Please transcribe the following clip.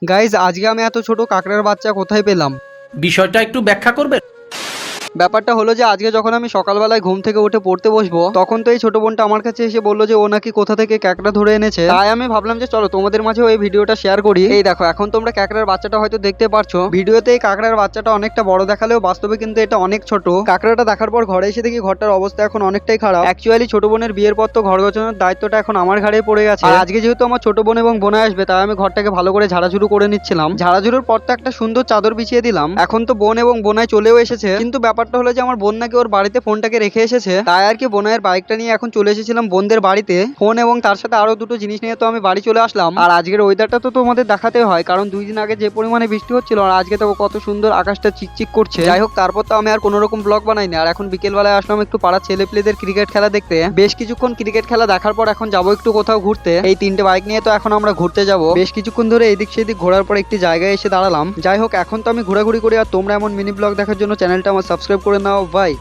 Guys আজকে আমি এত ছোট কাঁকড়ার বাচ্চা কোথায় পেলাম? বিষয়টা একটু ব্যাখ্যা করবেন? ব্যাপারটা হলো যে আজকে যখন আমি সকালবেলায় ঘুম থেকে উঠে পড়তে বসবো, তখন তো এই ছোট বোনটা আমার কাছে এসে বললো যে ও নাকি কোথা থেকে কাঁকড়া ধরে এনেছে। তাই আমি ভাবলাম যে চলো তোমাদের মাঝেও এই ভিডিওটা শেয়ার করি। এই দেখো, এখন তোমরা কাঁকড়ার বাচ্চাটা হয়তো দেখতে পারছো। ভিডিওতে এই কাঁকড়ার বাচ্চাটা অনেকটা বড় দেখালেও বাস্তবে কিন্তু এটা অনেক ছোট। কাঁকড়াটা দেখার পর ঘরে এসে দেখি ঘরটার অবস্থা এখন অনেকটাই খারাপ। অ্যাকচুয়ালি ছোট বোনের বিয়ের পর তো ঘর গোছানোর দায়িত্বটা এখন আমার ঘাড়েই পড়ে গেছে। আর আজকে যেহেতু আমার ছোট বোন এবং বোনা আসবে, তাই আমি ঘরটাকে ভালো করে ঝাড়াঝুড়ু করে নিচ্ছিলাম। ঝাড়াঝুড়ুর পর তো একটা সুন্দর চাদর বিছিয়ে দিলাম। এখন তো বোন এবং বোনায় চলেও এসেছে, কিন্তু ব্যাপারটা হলো যে আমার বোন নাকি ওর বাড়িতে ফোনটাকে রেখে এসেছে। তাই আর কি বোনের বাইকটা নিয়ে এখন চলে এসেছিলাম বোনদের বাড়িতে। ফোন এবং তার সাথে আরো দুটো জিনিস নিয়ে তো আমি বাড়ি চলে আসলাম। আর আজকের ওয়েদারটা তো তোমাদের দেখাতে হয়, কারণ 2 দিন আগে যে পরিমাণে বৃষ্টি হচ্ছিল, আর আজকে তো কত সুন্দর আকাশটা চিকচিক করছে। যাই হোক, তারপর তো আমি আর কোনো রকম ব্লগ বানাইনি। আর এখন বিকেল বেলায় আসলাম একটু পাড়ার ছেলে পেলেদের ক্রিকেট খেলা দেখতে। বেশ কিছুক্ষণ ক্রিকেট খেলা দেখার পর এখন যাবো একটু কোথাও ঘুরতে। এই 3টে বাইক নিয়ে তো এখন আমরা ঘুরতে যাব। বেশ কিছুক্ষণ ধরে এদিক সেদিক ঘোরার পর একটি জায়গায় এসে দাঁড়ালাম। যাই হোক, এখন তো আমি ঘোরাঘুরি করি, আর তোমরা এমন মিনি ব্লগ দেখার জন্য চ্যানেলটা আমার সাবস্ক্রাইব করে নাও ভাই।